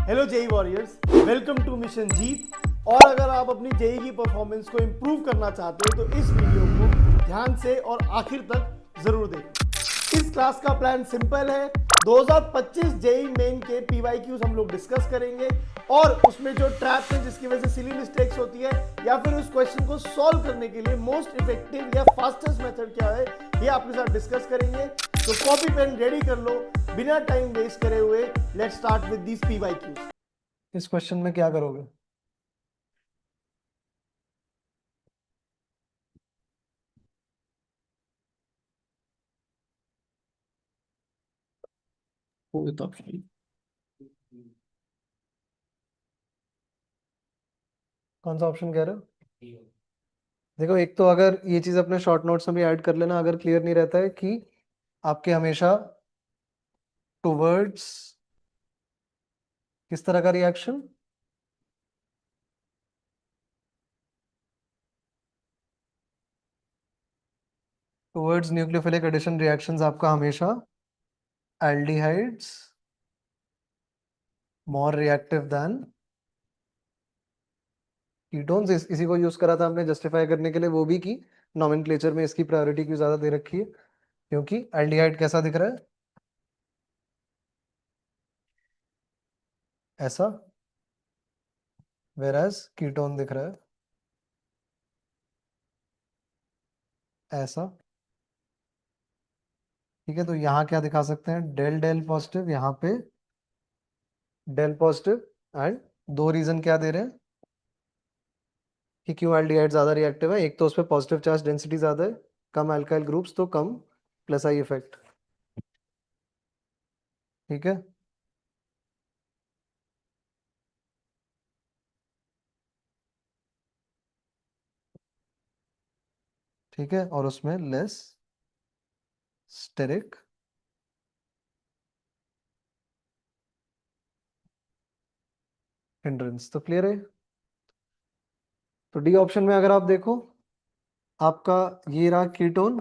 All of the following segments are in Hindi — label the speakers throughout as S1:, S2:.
S1: Hello JEE warriors, welcome to mission Jeet. और अगर आप अपनी जेई की परफॉर्मेंस को इम्प्रूव करना चाहते हो तो इस वीडियो को ध्यान से और आखिर तक जरूर देखें। इस क्लास का प्लान सिंपल है। 2025 जेई मेन के पीवाईक्यूज हम लोग डिस्कस करेंगे और उसमें जो ट्रैप्स है जिसकी वजह से सिली मिस्टेक्स होती है या फिर उस क्वेश्चन को सॉल्व करने के लिए मोस्ट इफेक्टिव या फास्टेस्ट मेथड क्या है ये आपके साथ डिस्कस करेंगे। तो कॉपी पेन रेडी कर लो, बिना टाइम वेस्ट करे हुए let's start with these PYQs.
S2: इस क्वेश्चन में क्या करोगे?
S3: Fourth option.
S2: कौन सा ऑप्शन कह रहे हो? देखो, एक तो अगर ये चीज अपने शॉर्ट नोट्स में भी ऐड कर लेना, अगर क्लियर नहीं रहता है कि आपके हमेशा टुवर्ड्स किस तरह का reaction, towards nucleophilic addition reactions आपका हमेशा aldehydes more reactive than ketones, इसी को यूज करा था हमने जस्टिफाई करने के लिए, वो भी कि नोमेनक्लेचर में इसकी प्रायोरिटी क्यों ज्यादा दे रखी है, क्योंकि एल्डिहाइड कैसा दिख रहा है? ऐसा, वेराज कीटोन दिख रहा है ऐसा। ठीक है, तो यहाँ क्या दिखा सकते हैं? डेल डेल पॉजिटिव, यहाँ पे डेल पॉजिटिव। एंड दो रीजन क्या दे रहे हैं कि क्यों एल्डिहाइड ज्यादा रिएक्टिव है? एक तो उस पर पॉजिटिव चार्ज डेंसिटी ज्यादा है, कम अल्काइल ग्रुप्स तो कम प्लस आई इफेक्ट। ठीक है, ठीक है, और उसमें लेस स्टेरिक हिंड्रेंस। तो क्लियर है? तो डी ऑप्शन में अगर आप देखो, आपका ये रहा कीटोन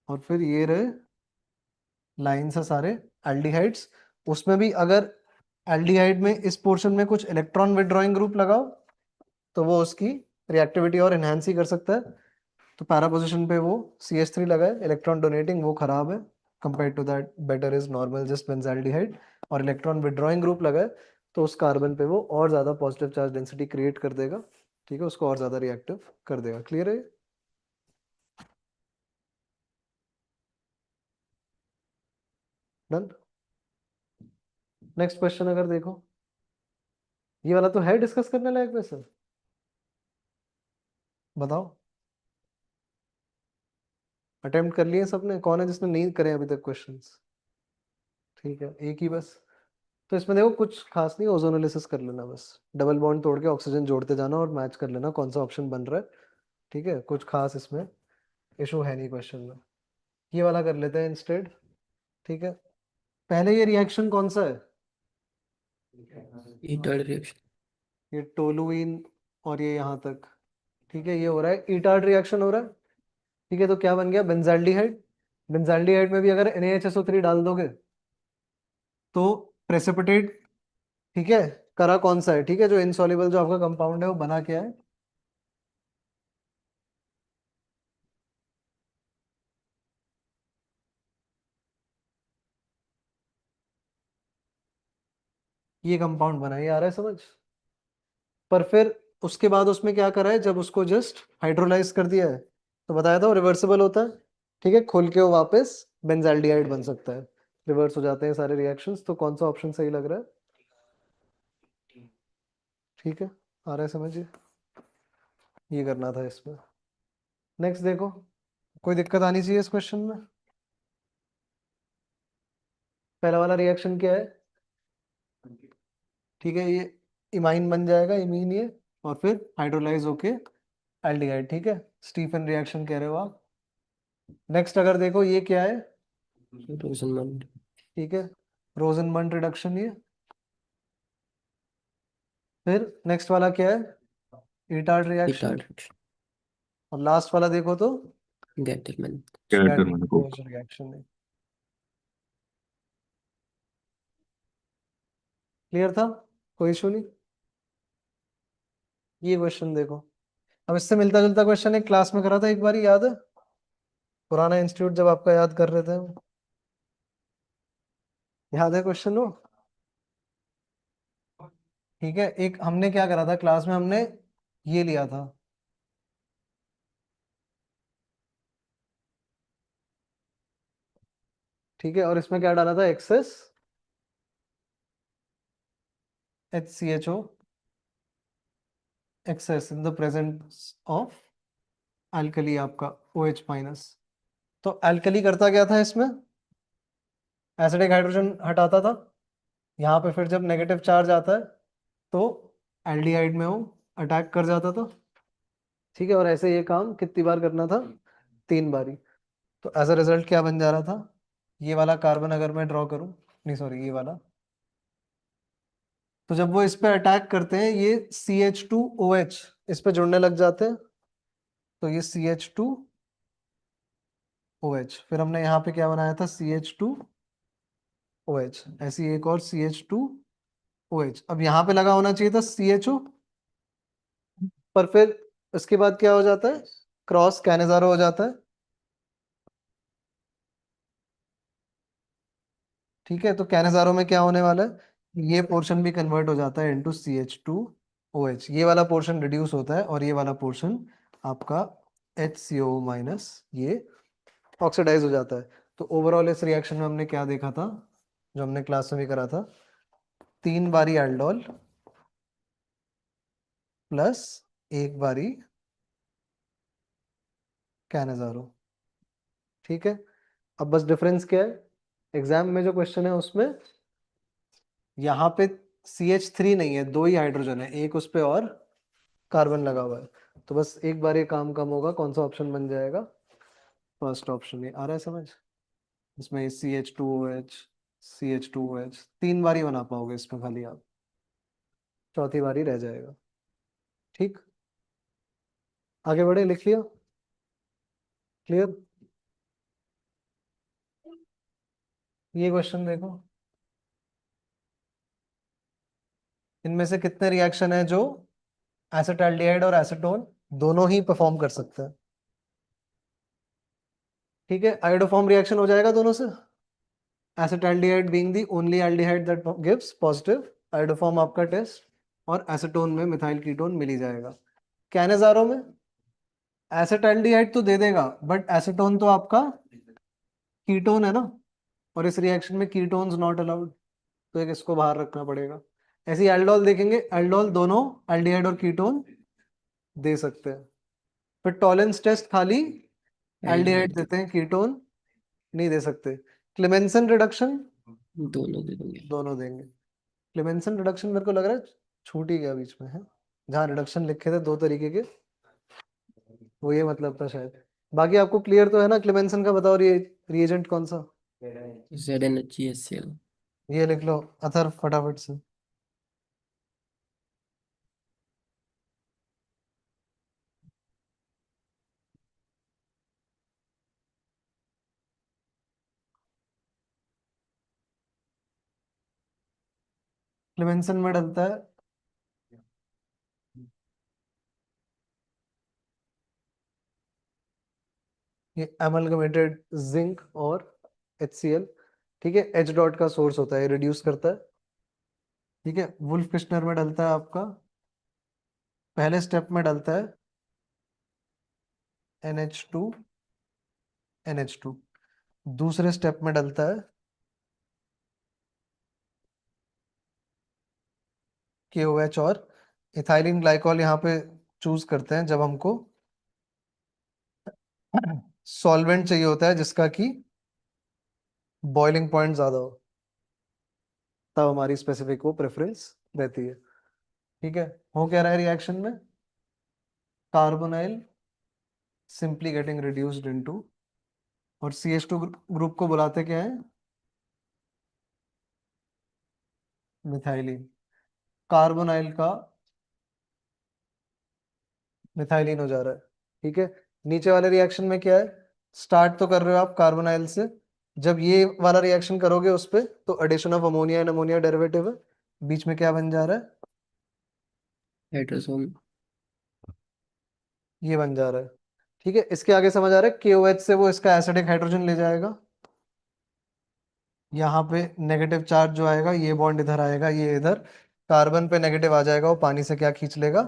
S2: और फिर ये रहे लाइन से सारे एल्डिहाइड्स। उसमें भी अगर एल्डिहाइड में इस पोर्शन में कुछ इलेक्ट्रॉन विड्रॉइंग ग्रुप लगाओ तो वो उसकी रिएक्टिविटी और एनहांस ही कर सकता है। तो पैरा पोजीशन पे वो CH3 लगा है, इलेक्ट्रॉन डोनेटिंग, वो खराब है। Compare to that better is normal just benzaldehyde. और इलेक्ट्रॉन विड्रॉइंग ग्रुप लगा है तो उस कार्बन पे वो और ज्यादा पॉजिटिव चार्ज डेंसिटी क्रिएट कर देगा। ठीक है, उसको और ज्यादा रिएक्टिव कर देगा। क्लियर है? डन। नेक्स्ट क्वेश्चन अगर देखो, ये वाला तो है डिस्कस करने लायक वैसे, बताओ। अटेम्प्ट कर लिए सबने? कौन है जिसने नहीं करे अभी तक क्वेश्चंस? ठीक है, एक ही बस। तो इसमें देखो कुछ खास नहीं, ओजोनोलिसिस कर लेना बस। डबल बॉन्ड तोड़ के ऑक्सीजन जोड़ते जाना और मैच कर लेना कौन सा ऑप्शन बन रहा है। ठीक है, कुछ खास इसमें इशू है नहीं क्वेश्चन में। ये वाला कर लेते हैं इंस्टेड। ठीक है, पहले ये रिएक्शन कौन सा है?
S3: ईटार्ड रिएक्शन।
S2: ये टोलुइन और ये यहाँ तक। ठीक है, ये हो रहा है ईटार्ड रिएक्शन हो रहा है। ठीक है, तो क्या बन गया? बेंजाल्डिहाइड। बेंजाल्डिहाइड में भी अगर NaHSO3 डाल दोगे तो प्रेसिपिटेट, ठीक है, करा कौन सा है? ठीक है, जो इनसॉल्युबल जो आपका कंपाउंड है वो बना क्या है? ये कंपाउंड बना, ये आ रहा है समझ? पर फिर उसके बाद उसमें क्या करा है? जब उसको जस्ट हाइड्रोलाइज कर दिया है तो बताया था वो रिवर्सिबल होता है। ठीक है, खुल के वो वापस बेंजाल्डिहाइड बन सकता है, रिवर्स हो जाते हैं सारे रिएक्शंस। तो कौन सा ऑप्शन सही लग रहा है? ठीक है, आ रहा है समझिए, ये करना था इसमें। नेक्स्ट देखो, कोई दिक्कत आनी चाहिए इस क्वेश्चन में। पहला वाला रिएक्शन क्या है? ठीक है, ये इमाइन बन जाएगा, इमीन ये, और फिर हाइड्रोलाइज होके एल्डिहाइड। ठीक है, स्टीफन रिएक्शन कह रहे हो आप। नेक्स्ट अगर देखो, ये क्या है?
S3: रोजनमंड।
S2: ठीक है, रोजनमंड रिडक्शन ये। फिर नेक्स्ट वाला क्या है? ईटार्ड रिएक्शन।
S3: ईटार्ड रिएक्शन।
S2: और लास्ट वाला देखो तो
S3: गैटरमैन।
S2: रिएक्शन है। क्लियर था? कोई इशू नहीं। ये क्वेश्चन देखो, अब इससे मिलता जुलता क्वेश्चन एक क्लास में करा था एक बार, याद है? पुराना इंस्टीट्यूट जब आपका याद कर रहे थे, याद है क्वेश्चन वो? ठीक है, एक हमने क्या करा था क्लास में, हमने ये लिया था, ठीक है, और इसमें क्या डाला था, excess HCHO, excess in the presence of alkali, आपका OH माइनस। तो अल्कली करता क्या था इसमें, एसिडिक हाइड्रोजन हटाता था, यहाँ पे फिर जब नेगेटिव चार्ज आता है तो एल्डिहाइड में वो अटैक कर जाता था, ठीक है, और ऐसे ये काम कितनी बार करना था, 3 बारी। तो एज अ रिजल्ट क्या बन जा रहा था, ये वाला कार्बन अगर मैं ड्रॉ करूं, नहीं सॉरी ये वाला, तो जब वो इस पे अटैक करते हैं ये CH2OH इस पे जुड़ने लग जाते हैं, तो ये CH2OH, फिर हमने यहाँ पे क्या बनाया था, CH2OH, ऐसी एक और CH2OH, अब यहाँ पे लगा होना चाहिए था CHO, पर फिर इसके बाद क्या हो जाता है, क्रॉस कैनेजारो हो जाता है, ठीक है, तो कैनेजारो में क्या होने वाला है, ये पोर्शन भी कन्वर्ट हो जाता है इनटू CH2OH, ये वाला पोर्शन रिड्यूस होता है और ये वाला पोर्शन आपका HCO माइनस ये ऑक्सीडाइज हो जाता है। तो ओवरऑल इस रिएक्शन में हमने क्या देखा था, जो हमने क्लास में भी करा था, 3 बारी एल्डोल प्लस 1 बारी कैनेजारो, ठीक है। अब बस डिफरेंस क्या है, एग्जाम में जो क्वेश्चन है उसमें यहाँ पे CH3 नहीं है, 2 ही हाइड्रोजन है, एक उस पे और कार्बन लगा हुआ है, तो बस एक बार ये काम कम होगा, कौन सा ऑप्शन बन जाएगा, फर्स्ट ऑप्शन। ये आ रहा है समझ, इसमें CH2OH 3 बारी बना पाओगे इसमें खाली आप, चौथी बारी रह जाएगा, ठीक। आगे बढ़े, लिख लिया, क्लियर। ये क्वेश्चन देखो, इनमें से कितने रिएक्शन है जो एसिटाल्डिहाइड और एसीटोन दोनों ही परफॉर्म कर सकते हैं, ठीक है। आयोडोफॉर्म रिएक्शन हो जाएगा दोनों से, acetaldehyde being the only aldehyde that gives positive iodoform आपका टेस्ट, और एसीटोन में मिथाइल कीटोन मिल ही जाएगा। कैनेजारो में एसिटाल्डिहाइड तो दे देगा, बट एसीटोन तो आपका कीटोन है ना, और इस रिएक्शन में कीटोन्स नॉट अलाउड, तो एक इसको बाहर रखना पड़ेगा। ऐसे एल्डोल देखेंगे, एल्डोल दोनों एल्डिहाइड और कीटोन दे सकते हैं। फिर टॉलेंस टेस्ट खाली एल्डिहाइड
S3: एल्डिहाइड
S2: देते हैं, कीटोन नहीं दे सकते। क्लेमेंसन रिडक्शन
S3: दोनों दे देंगे।
S2: दोनों देंगे। क्लेमेंसन रिडक्शन मेरे को लग रहा है छूट ही गया बीच में, है जहाँ रिडक्शन लिखे थे 2 तरीके के, वो ये मतलब था शायद। बाकी आपको क्लियर तो है ना क्लेमेंसन का, बताओ रिएजेंट कौन सा,
S3: ZnHgCl।
S2: ये लिख लो अथर फटाफट से। क्लेमेंसन में डलता है ये एमलगमेटेड जिंक और HCl, ठीक है, H डॉट का सोर्स होता है, रिड्यूस करता है, ठीक है। वुल्फ किस्टनर में डलता है आपका, पहले स्टेप में डलता है NH2 NH2, दूसरे स्टेप में डलता है KOH, और इथाइलिन ग्लाइकॉल यहाँ पे चूज करते हैं जब हमको सॉल्वेंट चाहिए होता है जिसका कि बॉइलिंग पॉइंट ज्यादा हो, तब हमारी स्पेसिफिक वो प्रेफरेंस रहती है, ठीक है। हो क्या रहा है रिएक्शन में, carbonyl simply getting reduced into, और CH2 ग्रुप को बुलाते क्या है, मिथाइलिन, कार्बोनाइल का मिथाइलिन हो जा रहा है, ठीक है। नीचे वाले रिएक्शन में क्या है, स्टार्ट तो कर रहे हो आप कार्बोनाइल से, जब ये वाला रिएक्शन करोगे उस पे तो addition of ammonia and ammonia derivative है, बीच में क्या बन जा रहा है?
S3: हाइड्रोजन।
S2: ये बन जा रहा है। ठीक है, इसके आगे समझ आ रहा है, KOH से वो इसका एसिडिक हाइड्रोजन ले जाएगा। यहाँ पे नेगेटिव चार्ज जो आएगा, ये बॉन्ड इधर आएगा, ये इधर कार्बन पे नेगेटिव आ जाएगा, वो पानी से क्या खींच लेगा,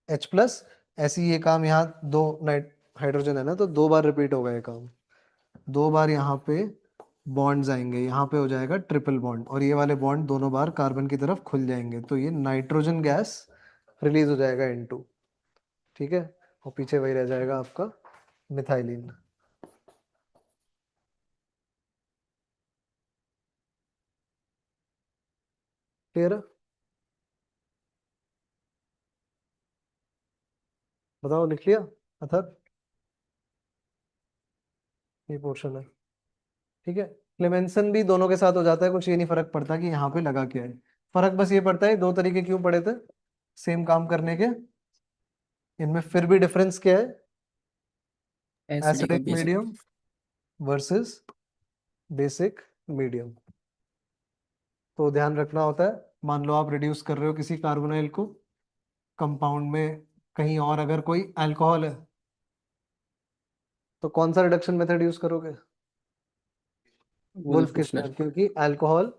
S2: H+। ऐसे ही ये काम यहाँ दो नाइट हाइड्रोजन है ना, तो 2 बार रिपीट होगा ये काम। 2 बार यहाँ पे बॉन्ड्स आएंगे, यहाँ पे हो जाएगा ट्रिपल बॉन्ड, और ये वाले बॉन्ड दोनों बार कार्बन की तरफ खुल जाएंगे, तो ये नाइट्रोजन गैस रिलीज हो जाएगा N2। ठीक है, और पीछे वही रह जाएगा आपका मिथाइलिन। क्लियर है? बताओ, लिख लिया अथर? ये पोर्शन है। ठीक है, क्लेमेंसन भी दोनों के साथ हो जाता है, कुछ ये नहीं फर्क पड़ता कि यहाँ पे लगा क्या है। फर्क बस ये पड़ता है, 2 तरीके क्यों पड़े थे सेम काम करने के, इनमें फिर भी डिफरेंस क्या है?
S3: एसिडिक और
S2: acidic
S3: basic.
S2: Medium versus basic medium. तो ध्यान रखना होता है, मान लो आप रिड्यूस कर रहे हो किसी कार्बोनाइल को कंपाउंड में, कहीं और अगर कोई अल्कोहल है, तो कौन सा रिडक्शन मेथड यूज करोगे? Wolff
S3: Wolff Kishner.
S2: किस्नर, क्योंकि अल्कोहल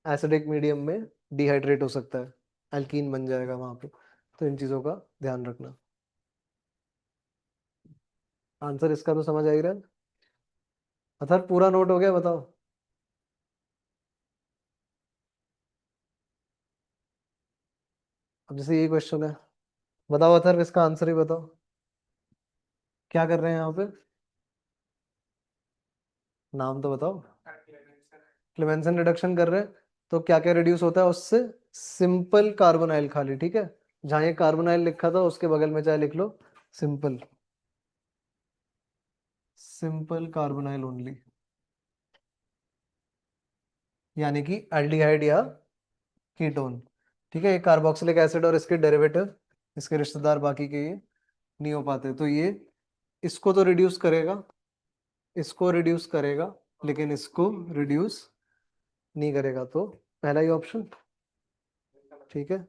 S2: एसिडिक मीडियम में डिहाइड्रेट हो सकता है, अल्कीन बन जाएगा वहां पे। तो इन चीजों का ध्यान रखना। आंसर इसका तो समझ आ ही रहा है। अथर पूरा नोट हो गया? बताओ। अब जैसे ये क्वेश्चन है, बताओ अथर, इसका आंसर ही बताओ। क्या कर रहे हैं यहाँ पे? नाम तो बताओ। क्लेमेंसन रिडक्शन कर रहे हैं, तो क्या क्या रिड्यूस होता है उससे? सिंपल कार्बोनाइल खाली। ठीक है, जहाँ ये कार्बोनाइल लिखा था उसके बगल में चाहे लिख लो सिंपल, सिंपल कार्बोनाइल ओनली, यानी कि एल्डिहाइड या कीटोन। ठीक है, ये कार्बोक्सिलिक एसिड और इसके डेरिवेटिव, इसके रिश्तेदार बाकी के, ये नहीं हो पाते, तो ये इसको तो रिड्यूस करेगा, इसको रिड्यूस करेगा, लेकिन इसको रिड्यूस नहीं करेगा, तो पहला ही ऑप्शन। ठीक है,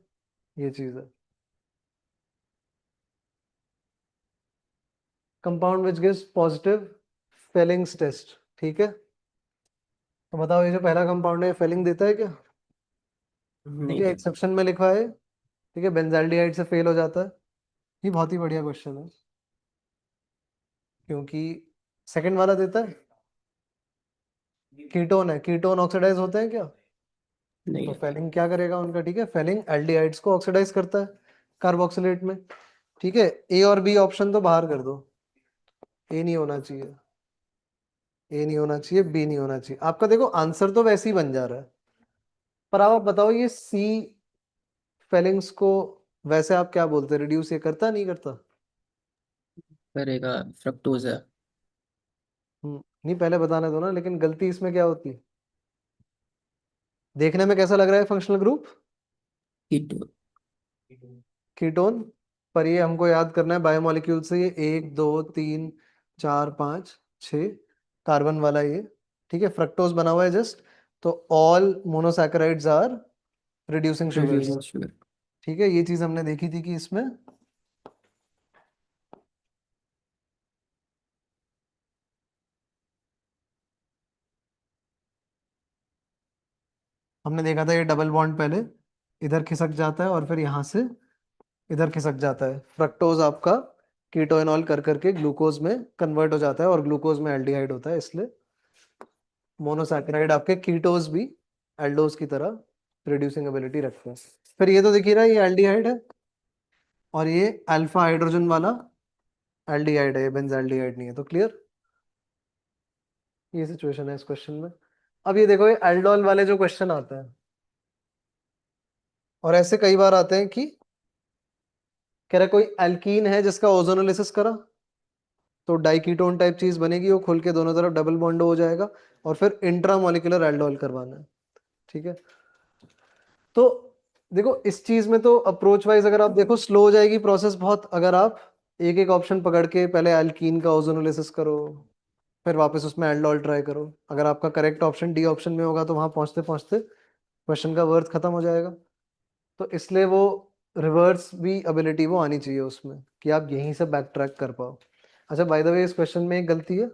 S2: ये चीज है। Compound which gives positive Fehling's test. ठीक है, तो बताओ ये जो पहला कंपाउंड है, फेलिंग देता है क्या? ठीक
S3: नहीं
S2: है,
S3: दे।
S2: एक्सेप्शन में लिखा है। ठीक है, बेंजाल्डिहाइड से फेल हो जाता है। ये बहुत ही बढ़िया क्वेश्चन है, क्योंकि सेकंड वाला देता है, कीटोन है, कीटोन ऑक्सीडाइज होते हैं क्या?
S3: नहीं
S2: तो
S3: है।
S2: फेलिंग क्या करेगा उनका? ठीक है, फेलिंग एल्डिहाइड्स को ऑक्सीडाइज करता है कार्बोक्सिलेट में। ठीक है, ए और बी ऑप्शन तो बाहर कर दो, ए नहीं होना चाहिए, ए नहीं होना चाहिए, बी नहीं होना चाहिए। आपका देखो आंसर तो वैसे ही बन जा रहा है, पर आप बताओ ये सी फेलिंग्स को वैसे आप क्या बोलते हैं, रिड्यूस ये करता नहीं करता?
S3: करेगा। फ्रक्टोज है।
S2: नहीं, पहले बताने दो ना, लेकिन गलती इसमें क्या होती है? देखने में कैसा लग रहा है फंक्शनल ग्रुप?
S3: कीटोन।
S2: कीटोन, पर ये हमको याद करना है बायोमोलिक्यूल से, ये 1 2 3 4 5 6 कार्बन वाला ये। ठीक है, फ्रक्टोज बना हुआ है जस्ट, तो all monosaccharides are reducing sugars.
S3: Reducing sugar.
S2: ठीक है, ये चीज हमने देखी थी कि इसमें हमने देखा था, ये डबल बॉन्ड पहले इधर खिसक जाता है और फिर यहाँ से इधर खिसक जाता है। फ्रक्टोज आपका कीटोएनॉल कर करके ग्लूकोज में कन्वर्ट हो जाता है, और ग्लूकोज में एल्डिहाइड होता है, इसलिए मोनोसैकेराइड आपके कीटोज भी एल्डोज की तरह रिड्यूसिंग एबिलिटी रखते हैं। फिर ये तो दिख ही रहा है, ये एल्डिहाइड है, और ये अल्फा हाइड्रोजन वाला एल्डिहाइड है, ये बेंजाल्डिहाइड नहीं है। तो क्लियर, ये सिचुएशन है इस क्वेश्चन में। अब ये देखो, ये एल्डोल वाले जो क्वेश्चन आते हैं, और ऐसे कई बार आते हैं कि कह रहा कोई एल्कीन है जिसका ओजोनोलिसिस करा, तो डाइकीटोन टाइप चीज बनेगी, वो खुल के दोनों तरफ डबल बॉन्ड हो जाएगा, और फिर इंट्रामोलिकुलर एल्डोल करवाना है। ठीक है, तो देखो इस चीज में तो अप्रोच वाइज अगर आप देखो स्लो हो जाएगी प्रोसेस बहुत, अगर आप एक एक ऑप्शन पकड़ के पहले एल्कीन का ओजोनोलिसिस करो, फिर वापस उसमें एल्डोल ट्राई करो। अगर आपका करेक्ट ऑप्शन डी ऑप्शन में होगा, तो वहां पहुंचते पहुंचते क्वेश्चन का वर्थ खत्म हो जाएगा। तो इसलिए वो रिवर्स भी एबिलिटी वो आनी चाहिए उसमें, कि आप यहीं से बैक ट्रैक कर पाओ। अच्छा, बाय द वे इस क्वेश्चन में एक गलती है।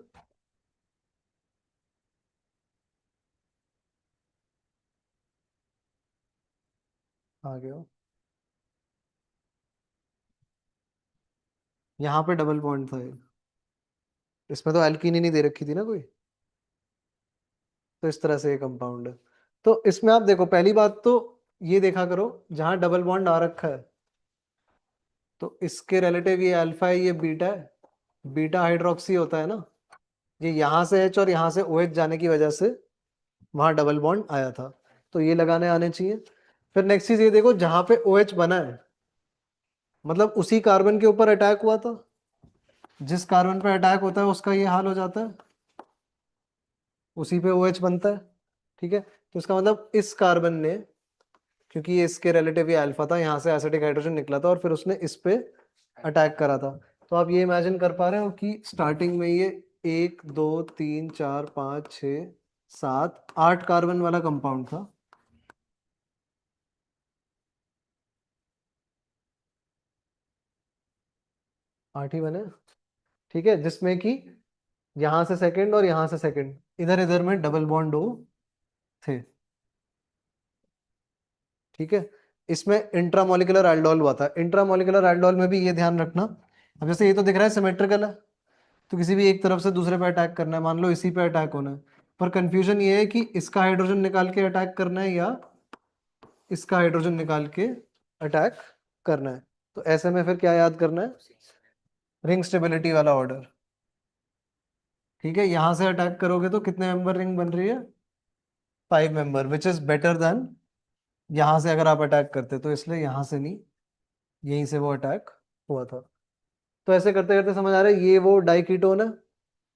S2: आ गया, यहाँ पे डबल बॉन्ड था ये, इसमें तो एल्कीन ही नहीं दे रखी थी ना कोई, तो इस तरह से ये कंपाउंड है। तो इसमें आप देखो, पहली बात तो ये देखा करो, जहां डबल बॉन्ड आ रखा है तो इसके रिलेटिव ये अल्फा है, ये बीटा है, बीटा हाइड्रोक्सी होता है ना, ये यहाँ से एच और यहाँ से ओ एच जाने की वजह से वहां डबल बॉन्ड आया था, तो ये लगाने आने चाहिए। फिर नेक्स्ट चीज ये देखो, जहां पे ओ एच बना है मतलब उसी कार्बन के ऊपर अटैक हुआ था, जिस कार्बन पे अटैक होता है उसका ये हाल हो जाता है, उसी पे ओ एच बनता है। ठीक है, तो इसका मतलब इस कार्बन ने, क्योंकि ये इसके रिलेटिव ये अल्फा था, यहाँ से एसिटिक हाइड्रोजन निकला था और फिर उसने इस पे अटैक करा था। तो आप ये इमेजिन कर पा रहे हो कि स्टार्टिंग में ये 1 2 3 4 5 6 7 8 कार्बन वाला कंपाउंड था। आठ ही बने, ठीक है, जिसमें कि यहाँ से सेकंड और यहाँ से सेकंड, इधर इधर में डबल बॉन्ड हो थे। ठीक है, इसमें इंट्रामोलिकुलर एल्डोल हुआ था। इंट्रामोलिकुलर एल्डोल में भी ये ध्यान रखना, अब जैसे ये तो दिख रहा है सिमेट्रिकल है, तो किसी भी एक तरफ से दूसरे पे अटैक करना है, मान लो इसी पे अटैक होना है, पर कंफ्यूजन ये है कि इसका हाइड्रोजन निकाल के अटैक करना है या इसका हाइड्रोजन निकाल के अटैक करना है। तो ऐसे में फिर क्या याद करना है, रिंग स्टेबिलिटी वाला ऑर्डर। ठीक है, यहां से अटैक करोगे तो कितने मेंबर रिंग बन रही है, 5 member, which is better than यहां से अगर आप अटैक करते, तो इसलिए यहां से नहीं, यहीं से वो अटैक हुआ था। तो ऐसे करते करते समझ आ रहा है, ये वो डाइकीटोन है।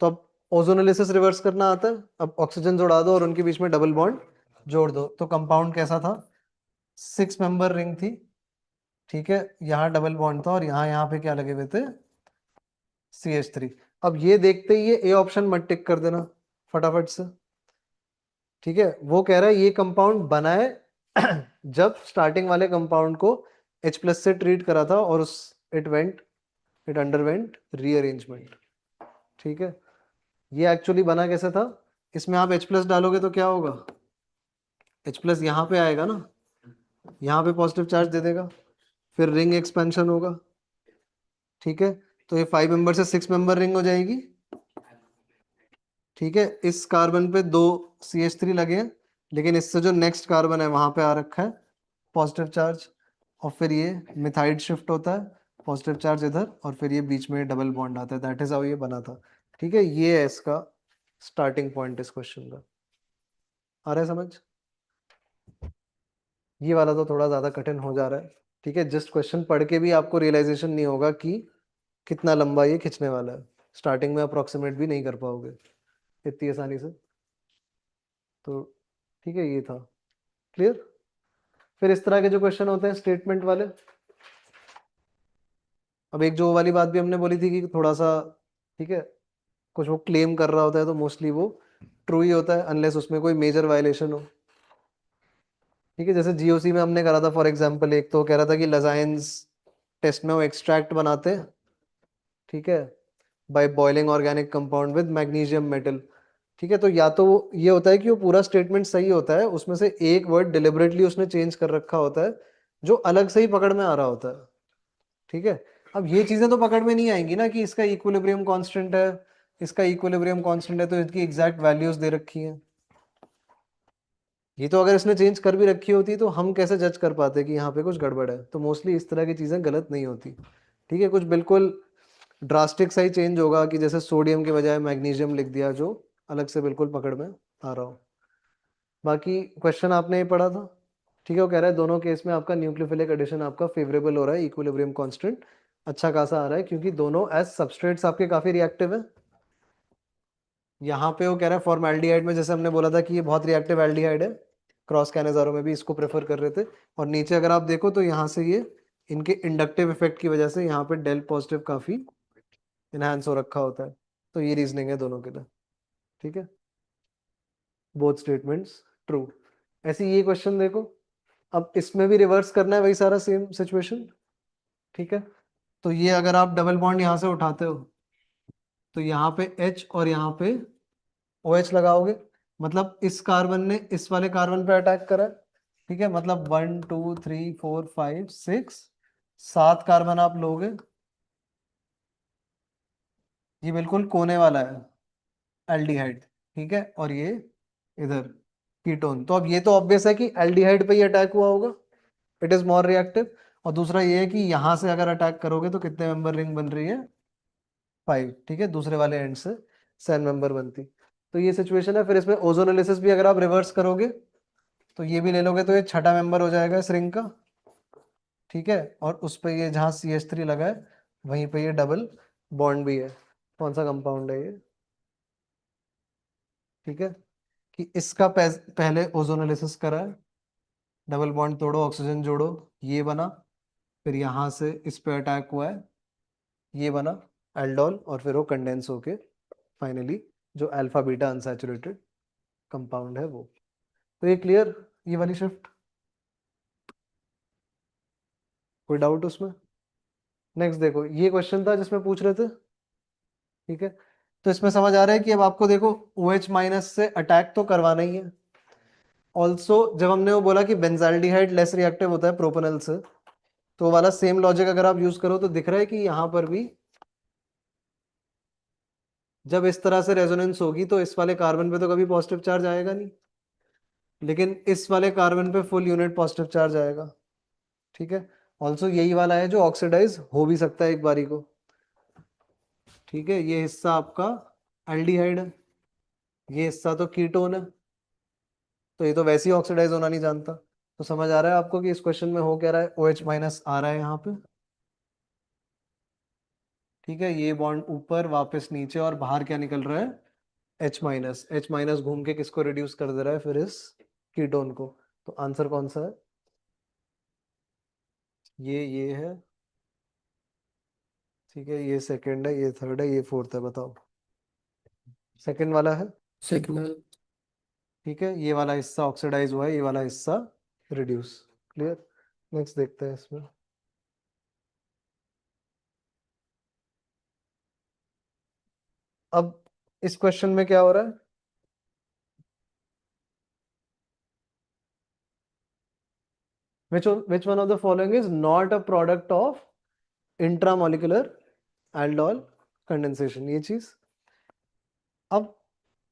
S2: तो अब ओजोनोलिसिस रिवर्स करना आता है, अब ऑक्सीजन जोड़ा दो और उनके बीच में डबल बॉन्ड जोड़ दो, तो कंपाउंड कैसा था, 6 मेंबर रिंग थी। ठीक है, यहाँ डबल बॉन्ड था और यहाँ यहाँ पे क्या लगे हुए थे, CH3। अब ये देखते ही ये ए ऑप्शन मत टिक कर देना फटाफट से। ठीक है, वो कह रहा है ये कंपाउंड बना है जब स्टार्टिंग वाले कंपाउंड को H+ से ट्रीट करा था और उस इट अंडरवेंट रीअरेंजमेंट। ठीक है, ये एक्चुअली बना कैसे था, इसमें आप H+ डालोगे तो क्या होगा, H+ यहाँ पे आएगा ना, यहाँ पे पॉजिटिव चार्ज दे देगा, फिर रिंग एक्सपेंशन होगा। ठीक है, तो ये 5 मेंबर से 6 मेंबर रिंग हो जाएगी। ठीक है, इस कार्बन पे 2 CH3 लगे हैं, लेकिन इससे जो नेक्स्ट कार्बन है वहां पे आ रखा है पॉजिटिव चार्ज, और फिर ये मिथाइड शिफ्ट होता है, पॉजिटिव चार्ज इधर, और फिर ये बीच में डबल बॉन्ड आता है, दैट इज हाउ ये बना था। ठीक है, ये है इसका स्टार्टिंग पॉइंट इस क्वेश्चन का। आ रहा है समझ, ये वाला तो थोड़ा ज्यादा कठिन हो जा रहा है। ठीक है, जस्ट क्वेश्चन पढ़ के भी आपको रियलाइजेशन नहीं होगा कि कितना लंबा ये खींचने वाला है, स्टार्टिंग में अप्रोक्सीमेट भी नहीं कर पाओगे इतनी आसानी से। तो ठीक है, ये था क्लियर। फिर इस तरह के जो क्वेश्चन होते हैं स्टेटमेंट वाले, अब एक जो वाली बात भी हमने बोली थी कि थोड़ा सा, ठीक है, कुछ वो क्लेम कर रहा होता है तो मोस्टली वो ट्रू ही होता है अनलेस उसमें कोई मेजर वायलेशन हो। ठीक है, जैसे जीओसी में हमने करा था फॉर एग्जांपल, एक तो कह रहा था कि लजाइंस टेस्ट में वो एक्सट्रैक्ट बनाते हैं, ठीक है, by boiling organic compound with magnesium metal. ठीक है, तो या तो ये होता है कि वो पूरा स्टेटमेंट सही होता है, उसमें से एक वर्ड डिलिबरेटली उसने चेंज कर रखा होता है जो अलग से ही पकड़ में आ रहा होता है। ठीक है, अब ये चीजें तो पकड़ में नहीं आएंगी ना कि इसका इक्विलिब्रियम कांस्टेंट है, इसका इक्विलिब्रियम कांस्टेंट है तो इसकी एग्जैक्ट वैल्यूज दे रखी हैं। ये तो अगर इसने चेंज कर भी रखी होती तो हम कैसे जज कर पाते कि यहाँ पे कुछ गड़बड़ है। तो मोस्टली इस तरह की चीजें गलत नहीं होती। ठीक है, कुछ बिल्कुल ड्रास्टिक सा ही चेंज होगा कि जैसे सोडियम के बजाय मैग्नीशियम लिख दिया, जो अलग से बिल्कुल पकड़ में आ रहा हो। बाकी क्वेश्चन आपने ये पढ़ा था। ठीक है, वो कह रहा है दोनों केस में आपका न्यूक्लियोफिलिक एडिशन आपका फेवरेबल हो रहा है, इक्विलिब्रियम कांस्टेंट अच्छा खासा आ रहा है, क्योंकि दोनों एज सबस्ट्रेट्स आपके काफी रिएक्टिव है। यहाँ पे वो कह रहा है फॉर्मल्डिहाइड में, जैसे हमने बोला था कि ये बहुत रिएक्टिव एल्डिहाइड है, क्रॉस कैनेजारो में भी इसको प्रेफर कर रहे थे, और नीचे अगर आप देखो तो यहाँ से ये इनके इंडक्टिव इफेक्ट की वजह से यहाँ पे डेल पॉजिटिव काफी इनहेंस हो रखा होता है। तो ये रीजनिंग है दोनों के लिए। ठीक है, बोथ स्टेटमेंट्स ट्रू। ऐसे ये क्वेश्चन देखो, अब इसमें भी रिवर्स करना है वही सारा सेम सिचुएशन, ठीक है। तो ये अगर आप डबल बॉन्ड यहाँ से उठाते हो तो यहाँ पे H और यहाँ पे OH लगाओगे, मतलब इस कार्बन ने इस वाले कार्बन पे अटैक करा है, ठीक है। मतलब 1 2 3 4 5 6 7 कार्बन आप लोगे, ये बिल्कुल कोने वाला है एल्डिहाइड, ठीक है। और ये इधर कीटोन, तो अब ये तो ऑब्वियस है कि एल्डिहाइड पे ही अटैक हुआ होगा, इट इज मोर रिएक्टिव। और दूसरा ये है कि यहां से अगर अटैक करोगे तो कितने मेंबर रिंग बन रही है, 5, ठीक है। दूसरे वाले एंड से 7 मेंबर बनती। तो ये सिचुएशन है। फिर इसमें ओजोनोलिसिस भी अगर आप रिवर्स करोगे तो ये भी ले लोगे तो ये छठा मेंबर हो जाएगा इस रिंग का, ठीक है। और उस पे ये जहाँ CH3 लगा है वहीं पे ये डबल बॉन्ड भी है। कौन सा कंपाउंड है ये, ठीक है। कि इसका पहले ओजोनोलिसिस करा है, डबल बॉन्ड तोड़ो ऑक्सीजन जोड़ो, ये बना। फिर यहाँ से इस पे अटैक हुआ है, ये बना एल्डोल, और फिर वो कंडेंस होके फाइनली जो अल्फा बीटा अनसैचुरेटेड कंपाउंड है वो। तो ये क्लियर, ये वाली शिफ्ट, कोई डाउट उसमें? नेक्स्ट देखो, ये क्वेश्चन था जिसमें पूछ रहे थे, ठीक है। तो इसमें समझ आ रहा है कि अब आपको देखो OH माइनस से अटैक तो करवाना ही है। ऑल्सो जब हमने वो बोला कि बेंजाल्डिहाइड लेस रिएक्टिव होता है प्रोपेनॉल से, तो वो वाला सेम लॉजिक अगर आप यूज करो तो दिख रहा है कि यहां पर भी जब इस तरह से रेजोनेंस होगी तो इस वाले कार्बन पे तो कभी पॉजिटिव चार्ज आएगा नहीं, लेकिन इस वाले कार्बन पे फुल यूनिट पॉजिटिव चार्ज आएगा, ठीक है। ऑल्सो यही वाला है जो ऑक्सीडाइज हो भी सकता है एक बारी को, ठीक है। ये हिस्सा आपका एल्डिहाइड है, ये हिस्सा तो कीटोन है, तो ये तो वैसे ही ऑक्सीडाइज होना नहीं जानता। तो समझ आ रहा है आपको कि इस क्वेश्चन में हो क्या रहा है, OH माइनस आ रहा है यहाँ पे, ठीक है। ये बॉन्ड ऊपर वापस नीचे और बाहर क्या निकल रहा है, H माइनस। H माइनस घूम के किसको रिड्यूस कर दे रहा है फिर, इस कीटोन को। तो आंसर कौन सा है, ये है, ठीक है। ये सेकंड है, ये थर्ड है, ये फोर्थ है, बताओ। सेकंड वाला है,
S3: सिग्नल।
S2: ठीक है। ये वाला हिस्सा ऑक्सीडाइज हुआ है, ये वाला हिस्सा रिड्यूस, क्लियर। नेक्स्ट देखते हैं इसमें। अब इस क्वेश्चन में क्या हो रहा है, which one of the following is not a product of intramolecular aldol condensation, ये चीज। अब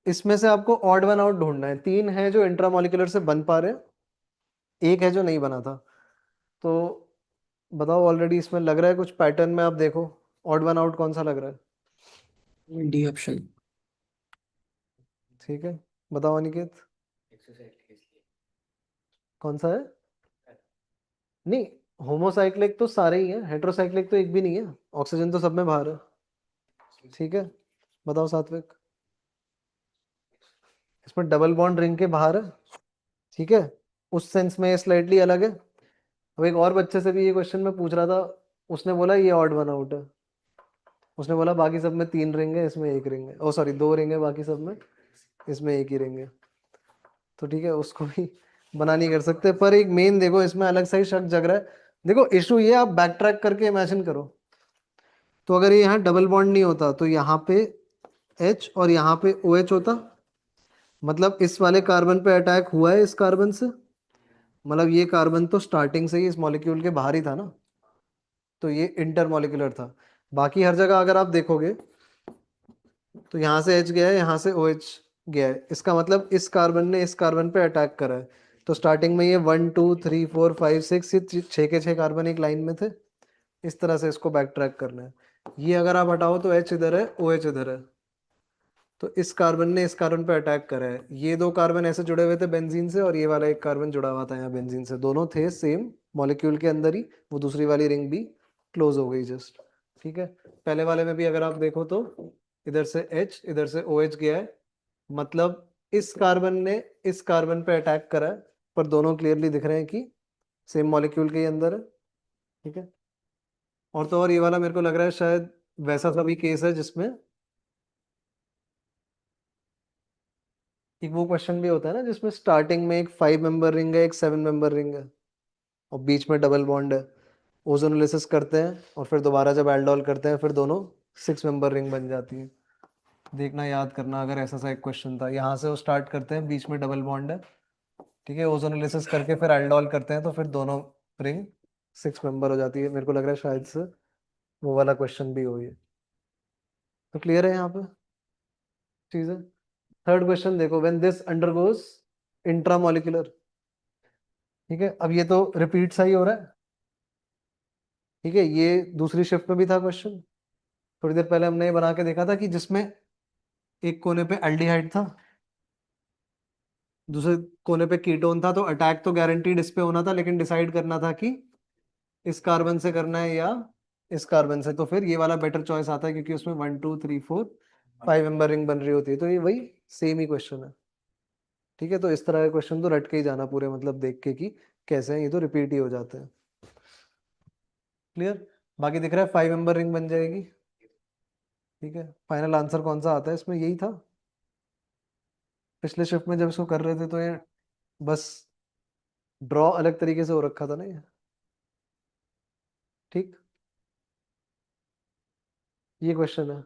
S2: इसमें से आपको ऑड वन आउट ढूंढना है, 3 है जो इंट्रामोलिकुलर से बन पा रहे हैं, एक है जो नहीं बना था। तो बताओ, ऑलरेडी इसमें लग रहा है कुछ पैटर्न में, आप देखो ऑड वन आउट कौन सा लग रहा है,
S3: डी ऑप्शन।
S2: ठीक है। बताओ अनिकेत, कौन सा है? नहीं, होमोसाइक्लिक तो सारे ही हैं, हेट्रोसाइक्लिक तो एक भी नहीं है, ऑक्सीजन तो सब में बाहर है, ठीक है। बताओ सात्विक, इसमें डबल बॉन्ड रिंग के बाहर है, ठीक है। उस सेंस में ये स्लाइटली अलग है। अब एक और बच्चे से भी ये क्वेश्चन में पूछ रहा था, उसने बोला ये ऑड वन आउट है, उसने बोला बाकी सब में 3 रिंग है, इसमें 1 रिंग है, ओ सॉरी 2 रिंग है बाकी सब में, इसमें 1 ही रिंग है। तो ठीक है, उसको भी बना नहीं कर सकते। पर एक मेन देखो, इसमें अलग सा ही शक जग रहा है। देखो इशू ये, आप बैक ट्रैक करके इमेजिन करो, तो अगर ये यहाँ डबल बॉन्ड नहीं होता तो यहाँ पे H और यहाँ पे OH होता, मतलब इस वाले कार्बन पे अटैक हुआ है इस कार्बन से, मतलब ये कार्बन तो स्टार्टिंग से ही इस मॉलिक्यूल के बाहर ही था ना, तो ये इंटरमॉलिक्यूलर था। बाकी हर जगह अगर आप देखोगे तो यहाँ से H गया है, यहाँ से OH गया है, इसका मतलब इस कार्बन ने इस कार्बन पे अटैक करा है। तो स्टार्टिंग में ये 1 2 3 4 5 6, ये 6 के 6 कार्बन एक लाइन में थे, इस तरह से इसको बैक ट्रैक करना है। ये अगर आप हटाओ तो H इधर है, OH इधर है, तो इस कार्बन ने इस कार्बन पे अटैक करा है। ये 2 कार्बन ऐसे जुड़े हुए थे बेंजीन से, और ये वाला एक कार्बन जुड़ा हुआ था यहाँ बेंजीन से, दोनों थे सेम मॉलिक्यूल के अंदर ही, वो दूसरी वाली रिंग भी क्लोज हो गई जस्ट, ठीक है। पहले वाले में भी अगर आप देखो तो इधर से H इधर से OH गया है, मतलब इस कार्बन ने इस कार्बन पे अटैक करा है, पर दोनों क्लियरली दिख रहे हैं कि सेम मॉलिक्यूल के ही अंदर है, ठीक है। और तो और ये वाला मेरे को लग रहा है शायद वैसा सा भी केस है जिसमें एक वो क्वेश्चन भी होता है ना जिसमें स्टार्टिंग में एक 5 मेंबर रिंग है, एक 7 मेंबर रिंग है और बीच में डबल बॉन्ड है। ओजोनोलिसिस करते हैं और फिर दोबारा जब एल्डोल करते हैं फिर दोनों 6 मेंबर रिंग बन जाती है। देखना, याद करना, अगर ऐसा सा एक क्वेश्चन था, यहाँ से वो स्टार्ट करते हैं, बीच में डबल बॉन्ड है, ठीक है, ओजोनोलिसिस करके फिर एल्डोल करते हैं तो फिर दोनों रिंग 6 मेंबर हो जाती है। मेरे को लग रहा है शायद से वो वाला क्वेश्चन भी हो ये। तो क्लियर है यहाँ पे चीजें। थर्ड क्वेश्चन देखो, व्हेन दिस अंडरगोज इंट्रामोलिकुलर, ठीक है, अब ये तो रिपीट सा ही हो रहा है, ठीक है, ये दूसरी शिफ्ट में भी था क्वेश्चन, थोड़ी देर पहले हमने ये बना के देखा था कि जिसमें एक कोने पे एल्डिहाइड था, दूसरे कोने पे कीटोन था, तो अटैक तो गारंटीड इस पे होना था, लेकिन डिसाइड करना था कि इस कार्बन से करना है या इस कार्बन से। तो फिर ये वाला बेटर चॉइस आता है क्योंकि उसमें 1 2 3 4 5 मेंबर रिंग बन रही होती है। तो ये वही सेम ही क्वेश्चन है, ठीक है। तो इस तरह के क्वेश्चन तो रट के ही जाना पूरे, मतलब देख के कि कैसे हैं, ये तो रिपीट ही हो जाते हैं। क्लियर? बाकी दिख रहा है 5 मेंबर रिंग बन जाएगी, ठीक है। फाइनल आंसर कौन सा आता है इसमें? यही था पिछले शिफ्ट में जब इसको कर रहे थे, तो ये बस ड्रॉ अलग तरीके से हो रखा था ना ये, ठीक। ये क्वेश्चन है,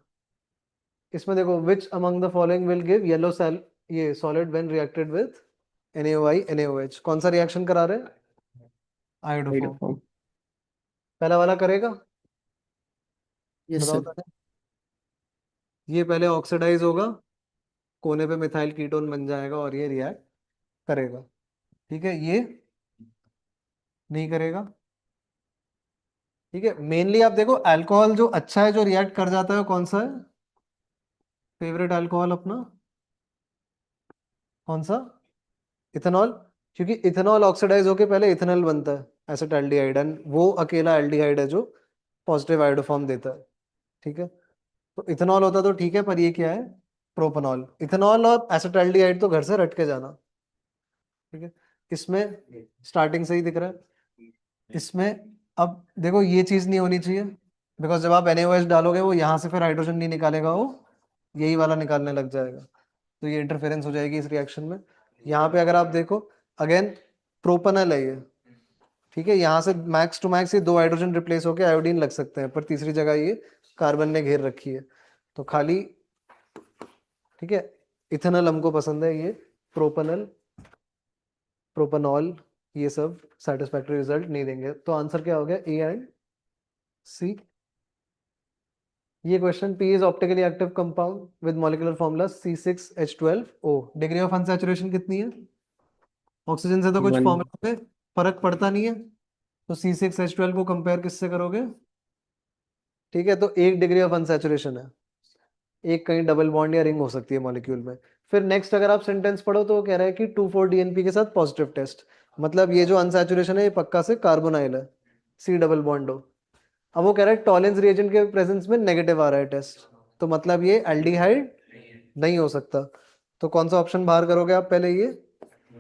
S2: इसमें देखो, which among the following will give yellow cell, ये solid when reacted with NaOI NaOH, कौन सा रिएक्शन करा रहे हैं? आयोडोफॉर्म।
S3: Iodoform.
S2: पहला वाला करेगा,
S3: Yes,
S2: बताओ
S3: sir.
S2: तो। ये पहले ऑक्सीडाइज होगा, कोने पे मिथाइल कीटोन बन जाएगा और ये रिएक्ट करेगा, ठीक है। ये नहीं करेगा, ठीक है। मेनली आप देखो, अल्कोहल जो अच्छा है, जो रिएक्ट कर जाता है, वो कौन सा है? फेवरेट अल्कोहल अपना कौन सा? इथेनॉल, क्योंकि इथेनॉल ऑक्सीडाइज होके पहले इथेनॉल बनता है एसिटाल्डिहाइड, एंड वो अकेला एल्डिहाइड है जो पॉजिटिव आयोडोफॉर्म देता है, ठीक है। तो इथेनॉल होता तो ठीक है, पर ये क्या है? प्रोपेनॉल। इथेनॉल और एसिटाल्डिहाइड तो घर से रट के जाना, ठीक है। इसमें स्टार्टिंग से ही दिख रहा है, इसमें अब देखो ये चीज नहीं होनी चाहिए, बिकॉज जब आप NaOH डालोगे वो यहाँ से फिर हाइड्रोजन नहीं निकालेगा, वो यही वाला निकालने लग जाएगा, तो ये इंटरफेरेंस हो जाएगी इस रिएक्शन में। यहाँ पे अगर आप देखो, अगेन प्रोपेनॉल है ये, ठीक है। यहाँ से मैक्स टू मैक्स ये 2 हाइड्रोजन रिप्लेस होकर आयोडीन लग सकते हैं, पर तीसरी जगह ये कार्बन ने घेर रखी है, तो खाली, ठीक है। इथेनॉल हमको पसंद है, ये प्रोपेनॉल, प्रोपेनॉल, ये सब सेटिस्फैक्टरी रिजल्ट नहीं देंगे। तो आंसर क्या हो गया? ए एंड सी। ये question, P is optically active compound with molecular formula C6H12O, degree of unsaturation कितनी है? ऑक्सीजन से तो कुछ
S3: 1.
S2: फॉर्मूला पे फर्क पड़ता नहीं है, तो C6H12 को कंपेयर किससे करोगे? ठीक है, तो 1 डिग्री ऑफ अनसैचुरेशन है, एक कहीं डबल बॉन्ड या रिंग हो सकती है मॉलिक्यूल में। फिर नेक्स्ट अगर आप सेंटेंस पढ़ो तो वो कह रहा है कि 2,4-DNP के साथ पॉजिटिव टेस्ट, मतलब ये जो अनसैचुरेशन है ये पक्का से कार्बोनाइल है, C डबल बॉन्ड हो। अब वो कह रहा है टॉलेंस रिएजेंट के प्रेजेंस में नेगेटिव आ रहा है टेस्ट, तो मतलब ये एल्डिहाइड नहीं हो सकता। तो कौन सा ऑप्शन बाहर करोगे आप? पहले ये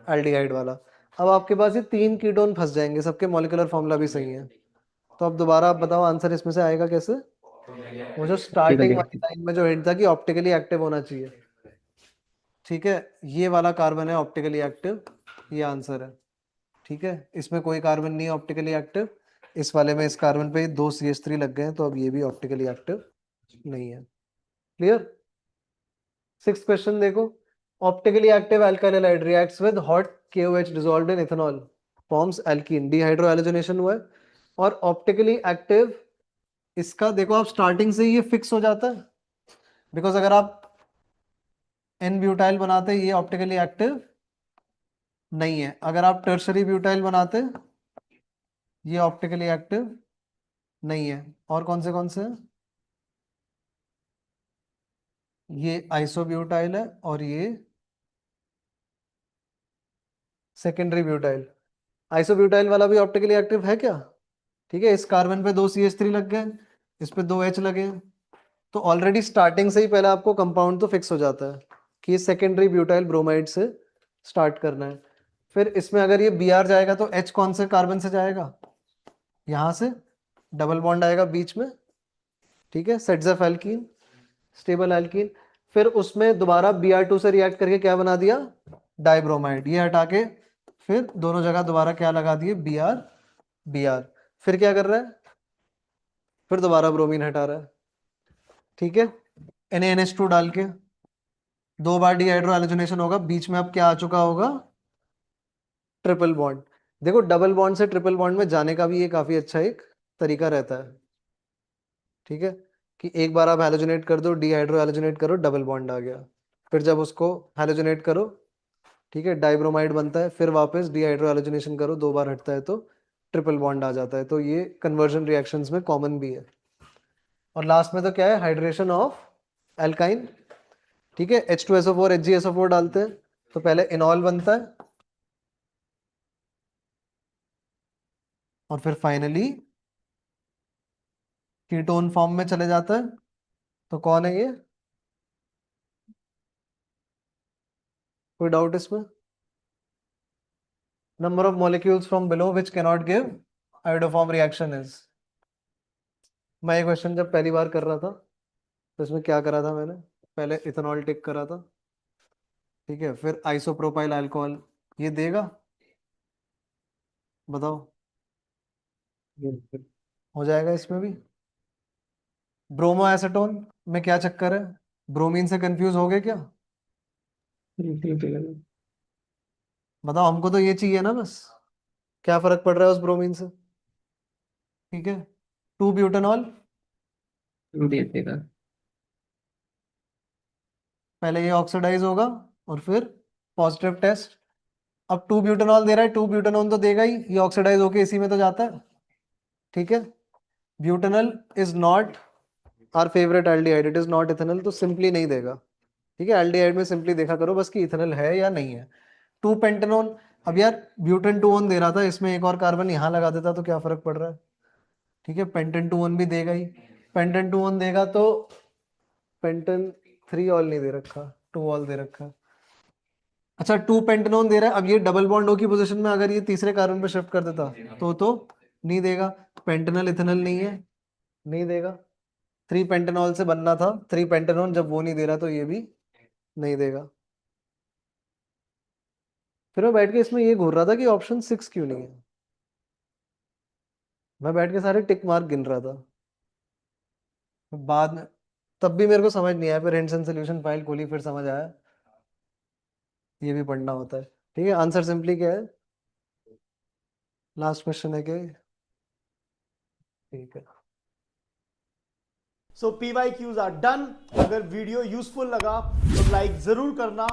S2: एल्डिहाइड वाला। अब आपके पास ये 3 कीटोन फंस जाएंगे, सबके मॉलिक्यूलर फॉर्मूला भी सही है, तो अब दोबारा आप बताओ आंसर इसमें से आएगा कैसे? वो जो स्टार्टिंग
S3: Optically
S2: वाली
S3: active.
S2: लाइन में जो हिंट था कि ऑप्टिकली एक्टिव होना चाहिए, ठीक है, ये वाला कार्बन है ऑप्टिकली एक्टिव, ये आंसर है, ठीक है। इसमें कोई कार्बन नहीं है ऑप्टिकली एक्टिव, इस वाले में इस कार्बन पे 2 CH3 लग गए हैं, तो अब ये भी ऑप्टिकली एक्टिव नहीं है। क्लियर? 6th क्वेश्चन देखो, optically active alkyl halide reacts with hot KOH dissolved in ethanol forms alkene, dehydrohalogenation हुआ है। और ऑप्टिकली एक्टिव, इसका देखो आप स्टार्टिंग से ही ये फिक्स हो जाता है, बिकॉज अगर आप N ब्यूटाइल बनाते ये ऑप्टिकली एक्टिव नहीं है, अगर आप टर्शरी ब्यूटाइल बनाते ये ऑप्टिकली एक्टिव नहीं है। और कौन से हैं? ये आइसोब्यूटाइल है और ये सेकेंडरी ब्यूटाइल। आइसोब्यूटाइल वाला भी ऑप्टिकली एक्टिव है क्या? ठीक है, इस कार्बन पे 2 CH3 लग गए, इस पे 2 H लगे, तो ऑलरेडी स्टार्टिंग से ही पहले आपको कंपाउंड तो फिक्स हो जाता है कि सेकेंडरी ब्यूटाइल ब्रोमाइड से स्टार्ट करना है। फिर इसमें अगर ये Br जाएगा तो H कौन से कार्बन से जाएगा? यहाँ से डबल बॉन्ड आएगा बीच में, ठीक है, sets of alkene, stable alkene. फिर उसमें दोबारा Br2 से रिएक्ट करके क्या बना दिया, डाइब्रोमाइड। ये हटा के फिर दोनों जगह दोबारा क्या लगा दिए, Br। फिर क्या कर रहा है, फिर दोबारा ब्रोमीन हटा रहा है, ठीक है। NaNH2 डाल के 2 बार डिहाइड्रो हैलोजनेशन होगा, बीच में अब क्या आ चुका होगा, ट्रिपल बॉन्ड। देखो डबल बॉन्ड से ट्रिपल बॉन्ड में जाने का भी ये काफी अच्छा एक तरीका रहता है, ठीक है, कि एक बार आप हैलोजनेट कर दो, डिहाइड्रो हैलोजनेट करो, डबल बॉन्ड आ गया, फिर जब उसको हैलोजनेट करो, ठीक है, डाइब्रोमाइड बनता है, फिर वापस डिहाइड्रो हैलोजनेशन करो, 2 बार हटता है तो ट्रिपल बॉन्ड आ जाता है। तो ये कन्वर्जन रिएक्शंस में कॉमन भी है। और लास्ट में तो क्या है, हाइड्रेशन ऑफ एल्काइन, ठीक है, H2SO4 HgSO4 डालते हैं तो पहले इनॉल बनता है और फिर फाइनली कीटोन फॉर्म में चले जाता है। तो कौन है ये, कोई डाउट इसमें? Number of molecules from below which can not give iodoform reaction is. मैं ये क्वेश्चन जब पहली बार कर रहा था तो इसमें क्या करा था मैंने, पहले इथेनॉल टिक करा था, ठीक है, फिर आइसोप्रोपाइल अल्कोहल, ये देगा, बताओ, हो जाएगा इसमें भी। ब्रोमो एसीटोन में क्या चक्कर है, ब्रोमीन से कंफ्यूज हो गए क्या, बताओ, हमको तो ये चाहिए ना बस, क्या फर्क पड़ रहा है उस ब्रोमीन से, ठीक है। 2 ब्यूटेनॉल
S3: दे देगा।
S2: पहले ये ऑक्सीडाइज होगा और फिर पॉजिटिव टेस्ट। अब 2 ब्यूटेनॉल दे रहा है, 2 ब्यूटेनॉल तो देगा ही, ये ऑक्सीडाइज होके इसी में तो जाता है, ठीक है। Butanal is not our favourite aldehyde, it is not ethanal, तो सिंपली नहीं देगा, ठीक है। एल्डिहाइड में सिंपली देखा करो बस कि इथेनल है या नहीं है। 2 पेंटेनोन, अब यार ब्यूटेन 2 दे रहा था, इसमें एक और कार्बन यहाँ लगा देता तो क्या फर्क पड़ रहा है, ठीक है, पेंटेन 2 भी देगा ही। पेंटेन 2 देगा तो पेंटेन 3 ऑल नहीं दे रखा, 2 ऑल दे रखा। अच्छा 2 पेंटेनोन दे रहा है, अब ये डबल बॉन्ड ओ की पोजीशन में अगर ये तीसरे कार्बन पे शिफ्ट कर देता तो नहीं देगा। पेंटेनल इथेनल नहीं है, नहीं देगा। 3 पेंटेनॉल से बनना था 3 पेंटेनोन, जब वो नहीं दे रहा तो ये भी नहीं देगा। फिर मैं बैठ के इसमें ये घूर रहा था कि ऑप्शन 6 क्यों नहीं है, मैं बैठ के सारे टिक मार्क गिन रहा था बाद में, तब भी मेरे को समझ नहीं आया, फिर हिंट्स एंड सॉल्यूशन फाइल खोली फिर समझ आया ये भी पढ़ना होता है, ठीक है। आंसर सिंपली क्या है, लास्ट क्वेश्चन है कि, ठीक है।
S1: सो PYQs आर डन। अगर वीडियो यूजफुल लगा तो लाइक जरूर करना।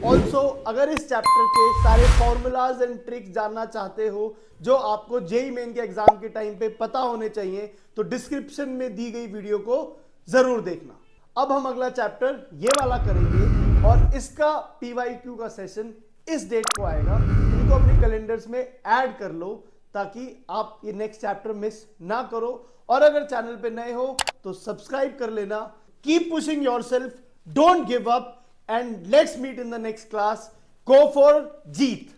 S1: ऑल्सो अगर इस चैप्टर के सारे फॉर्मूलाज एंड ट्रिक्स जानना चाहते हो जो आपको जेई मेन के एग्जाम के टाइम पे पता होने चाहिए तो डिस्क्रिप्शन में दी गई वीडियो को जरूर देखना। अब हम अगला चैप्टर ये वाला करेंगे और इसका PYQ का सेशन इस डेट को आएगा, इनको अपने कैलेंडर्स में ऐड कर लो ताकि आप ये नेक्स्ट चैप्टर मिस ना करो। और अगर चैनल पे नए हो तो सब्सक्राइब कर लेना। Keep pushing yourself, don't give up, and let's meet in the next class. Go for Jeet.